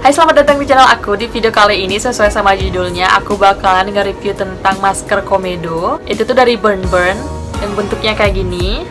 Hai, selamat datang di channel aku. Di video kali ini sesuai sama judulnya, aku bakalan nge-review tentang masker komedo. Itu tuh dari Burn Burn, yang bentuknya kayak gini.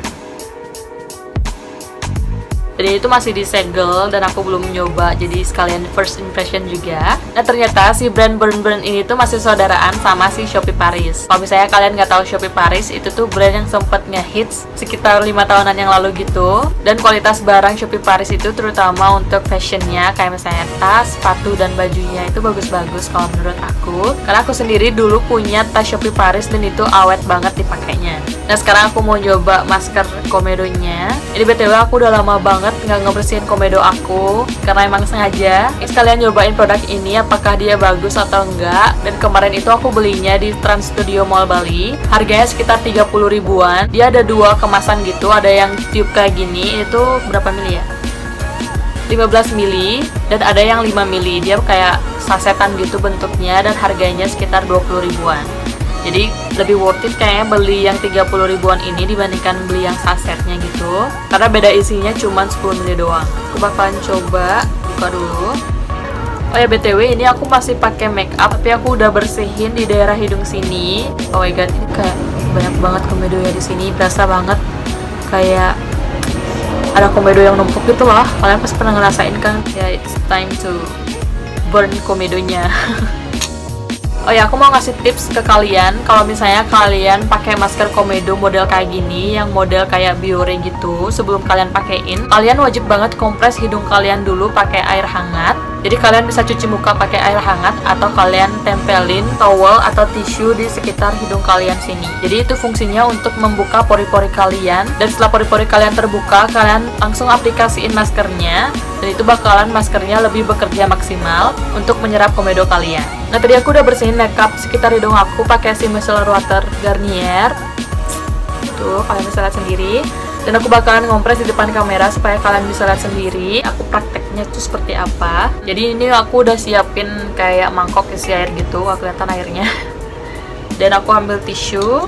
Jadi itu masih disegel dan aku belum nyoba, jadi sekalian first impression juga. Nah ternyata si brand Burn Burn ini tuh masih saudaraan sama si Shopee Paris. Kalau misalnya kalian nggak tahu Shopee Paris, itu tuh brand yang sempet ngehits sekitar 5 tahunan yang lalu gitu. Dan kualitas barang Shopee Paris itu terutama untuk fashionnya, kayak misalnya tas, sepatu, dan bajunya itu bagus-bagus kalau menurut aku. Karena aku sendiri dulu punya tas Shopee Paris dan itu awet banget dipakainya. Nah sekarang aku mau coba masker komedonya. Ini BTW aku udah lama banget nggak ngebersihin komedo aku karena emang sengaja sekalian nyobain produk ini apakah dia bagus atau enggak. Dan kemarin itu aku belinya di Trans Studio Mall Bali, harganya sekitar 30 ribuan. Dia ada dua kemasan gitu, ada yang tube kayak gini, itu berapa mili ya? 15 mili, dan ada yang 5 mili. Dia kayak sasetan gitu bentuknya dan harganya sekitar 20 ribuan. Jadi lebih worth it kayaknya beli yang 30 ribuan ini dibandingkan beli yang sasetnya gitu. Karena beda isinya cuma 10 ml doang. Aku bakalan coba buka dulu. Oh ya BTW, ini aku masih pakai make up, tapi aku udah bersihin di daerah hidung sini. Oh my god, ini kayak banyak banget komedo ya di sini. Berasa banget kayak ada komedo yang numpuk gitu loh. Kalian pasti pernah ngerasain kan? Ya, it's time to burn komedonya. Oh ya, aku mau ngasih tips ke kalian. Kalau misalnya kalian pakai masker komedo model kayak gini, yang model kayak Biore gitu, sebelum kalian pakein, kalian wajib banget kompres hidung kalian dulu pakai air hangat. Jadi kalian bisa cuci muka pakai air hangat, atau kalian tempelin towel atau tisu di sekitar hidung kalian sini. Jadi itu fungsinya untuk membuka pori-pori kalian. Dan setelah pori-pori kalian terbuka, kalian langsung aplikasiin maskernya. Dan itu bakalan maskernya lebih bekerja maksimal untuk menyerap komedo kalian. Nah tadi aku udah bersihin makeup sekitar hidung aku pakai si micellar water Garnier. Tuh kalian bisa lihat sendiri. Dan aku bakalan ngompres di depan kamera supaya kalian bisa lihat sendiri aku prakteknya tuh seperti apa. Jadi ini aku udah siapin kayak mangkok isi air gitu, gak kelihatan airnya. Dan aku ambil tisu,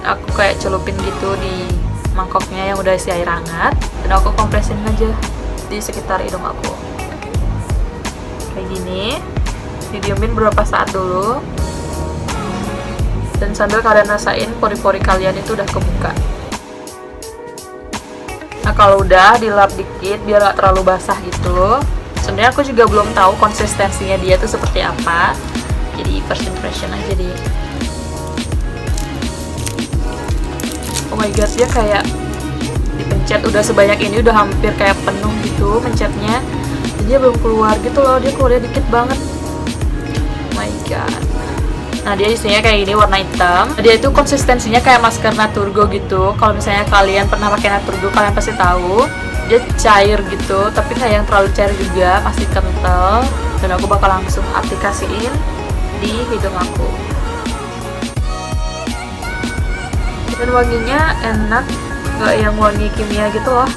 aku kayak celupin gitu di mangkoknya yang udah isi air hangat. Dan aku kompresin aja di sekitar hidung aku kayak gini, didiemin beberapa saat dulu. Dan sambil kalian rasain pori-pori kalian itu udah kebuka. Nah kalau udah dilap dikit biar gak terlalu basah gitu. Sebenarnya aku juga belum tahu konsistensinya dia tuh seperti apa. Jadi first impression aja deh. Oh my god, dia kayak dipencet udah sebanyak ini, udah hampir kayak penuh gitu mencetnya. Dan dia belum keluar gitu loh, dia keluarnya dikit banget. Oh my god. Nah dia isinya kayak gini, warna hitam. Nah, dia itu konsistensinya kayak masker Naturgo gitu. Kalau misalnya kalian pernah pakai Naturgo, kalian pasti tahu dia cair gitu, tapi kayak yang terlalu cair juga, masih kental. Dan aku bakal langsung aplikasiin di hidung aku. Dan wanginya enak, gak yang wangi kimia gitu loh.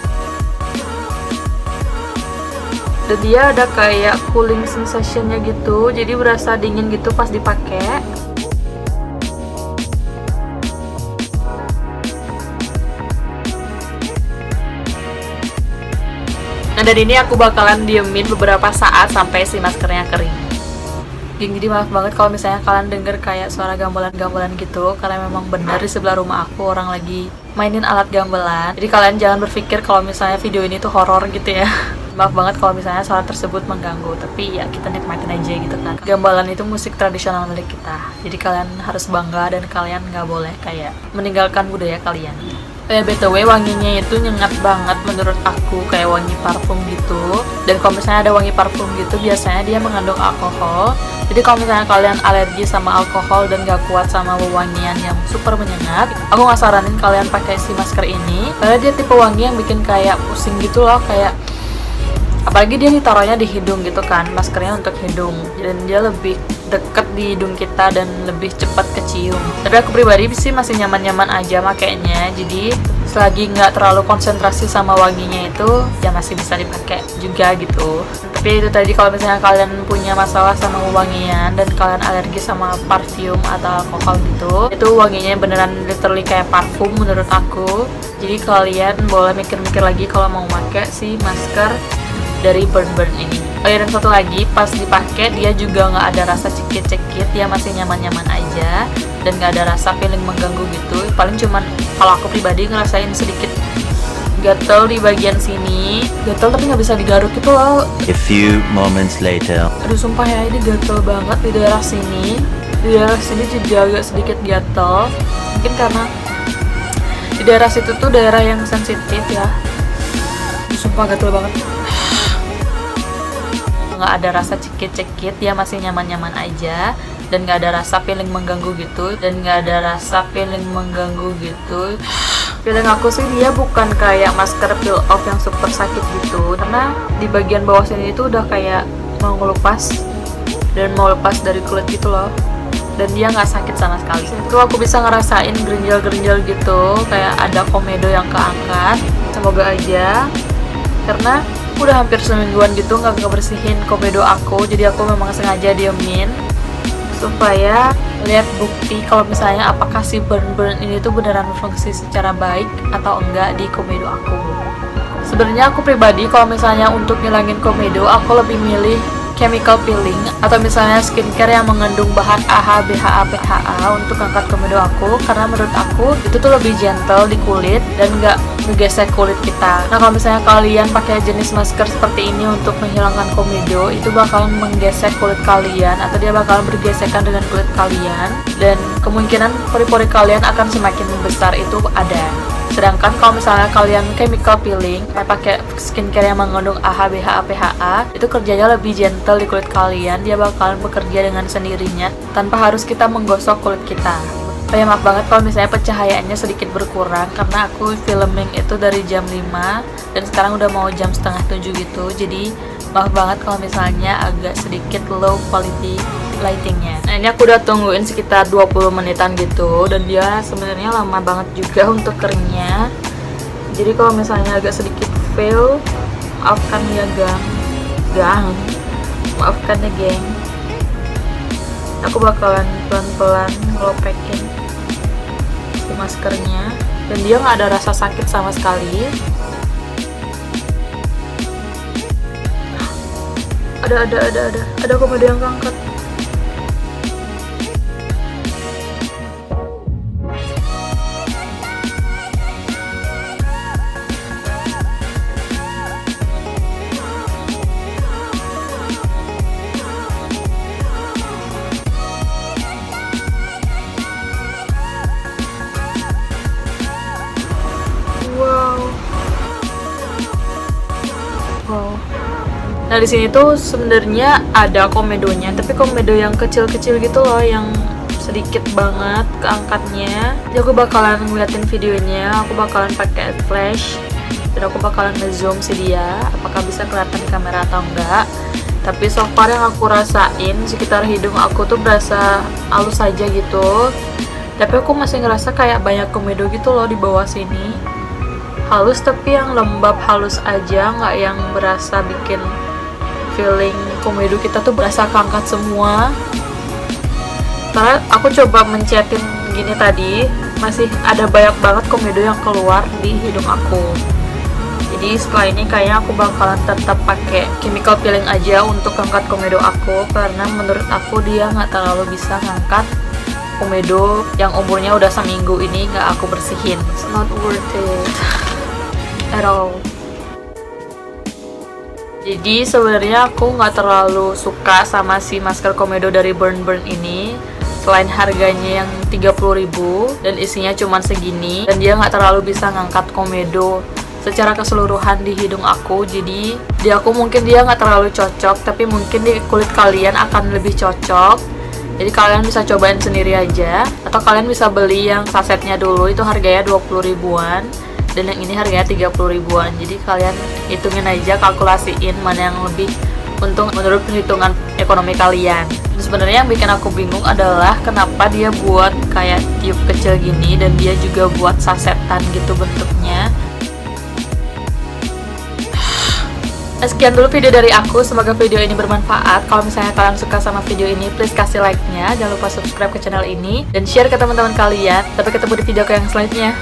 Dan dia ada kayak cooling sensationnya gitu, jadi berasa dingin gitu pas dipakai. Nah dari ini aku bakalan diemin beberapa saat sampai si maskernya kering. Jadi maaf banget kalau misalnya kalian denger kayak suara gamelan-gamelan gitu, karena memang benar di sebelah rumah aku orang lagi mainin alat gamelan. Jadi kalian jangan berpikir kalau misalnya video ini tuh horor gitu ya. Maaf banget kalau misalnya suara tersebut mengganggu, tapi ya kita nikmatin aja gitu kan. Gamelan itu musik tradisional milik kita, jadi kalian harus bangga dan kalian nggak boleh kayak meninggalkan budaya kalian. BTW wanginya itu nyengat banget menurut aku, kayak wangi parfum gitu. Dan kalau misalnya ada wangi parfum gitu, biasanya dia mengandung alkohol. Jadi kalau misalnya kalian alergi sama alkohol dan gak kuat sama wewangian yang super menyengat, aku nggak saranin kalian pakai si masker ini, karena dia tipe wangi yang bikin kayak pusing gitu loh, kayak apalagi dia ditaruhnya di hidung gitu kan, maskernya untuk hidung, dan dia lebih deket di hidung kita dan lebih cepat kecium. Tapi aku pribadi sih masih nyaman-nyaman aja makainya, jadi selagi nggak terlalu konsentrasi sama wanginya itu ya masih bisa dipakai juga gitu. Tapi itu tadi, kalau misalnya kalian punya masalah sama wangian dan kalian alergi sama parfum atau alkohol gitu, itu wanginya beneran literally kayak parfum menurut aku. Jadi kalian boleh mikir-mikir lagi kalau mau pakai si masker dari Burn Burn ini. Oh ya, dan satu lagi, pas dipakai dia juga nggak ada rasa cekit-cekit, dia masih nyaman-nyaman aja dan nggak ada rasa feeling mengganggu gitu. Paling cuman kalau aku pribadi ngerasain sedikit gatel di bagian sini, gatel tapi nggak bisa digaruk gitu loh. A few moments later. Aduh sumpah ya, ini gatel banget di daerah sini. Di daerah sini juga agak sedikit gatel. Mungkin karena di daerah situ tuh daerah yang sensitif ya. Sumpah gatel banget. Nggak ada rasa cekit-cekit, dia masih nyaman-nyaman aja dan nggak ada rasa feeling mengganggu gitu. Feeling aku sih dia bukan kayak masker peel off yang super sakit gitu, karena di bagian bawah sini itu udah kayak mau ngelupas dan mau lepas dari kulit gitu loh, dan dia nggak sakit sama sekali. Itu aku bisa ngerasain gerinjal-gerinjal gitu, kayak ada komedo yang keangkat. Semoga aja, karena udah hampir semingguan gitu nggak ngebersihin komedo aku, jadi aku memang sengaja diemin supaya lihat bukti kalau misalnya apakah si Burn Burn ini tuh beneran berfungsi secara baik atau enggak di komedo aku. Sebenarnya aku pribadi kalau misalnya untuk ngilangin komedo, aku lebih milih chemical peeling atau misalnya skincare yang mengandung bahan AHA, BHA, PHA untuk angkat komedo aku, karena menurut aku itu tuh lebih gentle di kulit dan nggak ngegesek kulit kita. Nah kalau misalnya kalian pakai jenis masker seperti ini untuk menghilangkan komedo, itu bakalan menggesek kulit kalian atau dia bakalan bergesekan dengan kulit kalian, dan kemungkinan pori-pori kalian akan semakin besar itu ada. Sedangkan kalau misalnya kalian chemical peeling, pakai skincare yang mengandung AHA, BHA, PHA, itu kerjanya lebih gentle di kulit kalian. Dia bakalan bekerja dengan sendirinya tanpa harus kita menggosok kulit kita. Oh ya, maaf banget kalau misalnya pencahayaannya sedikit berkurang, karena aku filming itu dari jam 5 dan sekarang udah mau jam setengah 7 gitu. Jadi maaf banget kalau misalnya agak sedikit low quality lightingnya. Nah ini aku udah tungguin sekitar 20 menitan gitu, dan dia sebenarnya lama banget juga untuk keringnya. Jadi kalau misalnya agak sedikit fail, maafkan ya maafkan ya geng. Aku bakalan pelan-pelan ngelopekin si maskernya, dan dia nggak ada rasa sakit sama sekali. Ada komedo yang keangkat. Wow. Nah di sini tuh sebenarnya ada komedonya, tapi komedo yang kecil-kecil gitu loh, yang sedikit banget keangkatnya. Jadi aku bakalan ngeliatin videonya, aku bakalan pakai flash, dan aku bakalan ngezoom si dia, apakah bisa kelihatan di kamera atau enggak. Tapi so far yang aku rasain, sekitar hidung aku tuh berasa halus aja gitu. Tapi aku masih ngerasa kayak banyak komedo gitu loh di bawah sini. Halus tapi yang lembab halus aja, nggak yang berasa bikin feeling komedo kita tuh berasa keangkat semua. Karena aku coba mencetin gini tadi, masih ada banyak banget komedo yang keluar di hidung aku. Jadi setelah ini kayaknya aku bakalan tetap pakai chemical peeling aja untuk angkat komedo aku, karena menurut aku dia nggak terlalu bisa ngangkat komedo yang umurnya udah seminggu ini nggak aku bersihin. It's not worth it at all. Jadi sebenarnya aku nggak terlalu suka sama si masker komedo dari Burn Burn ini. Selain harganya yang 30.000 dan isinya cuman segini, dan dia nggak terlalu bisa ngangkat komedo secara keseluruhan di hidung aku. Jadi di aku mungkin dia nggak terlalu cocok, tapi mungkin di kulit kalian akan lebih cocok. Jadi kalian bisa cobain sendiri aja, atau kalian bisa beli yang sasetnya dulu, itu harganya 20 ribuan, dan yang ini harganya 30 ribuan. Jadi kalian hitungin aja, kalkulasiin mana yang lebih untung menurut perhitungan ekonomi kalian. Sebenarnya yang bikin aku bingung adalah kenapa dia buat kayak tiup kecil gini, dan dia juga buat sasetan gitu bentuknya. Sekian dulu video dari aku, semoga video ini bermanfaat. Kalau misalnya kalian suka sama video ini, please kasih like-nya, jangan lupa subscribe ke channel ini, dan share ke teman-teman kalian. Sampai ketemu di video yang selanjutnya.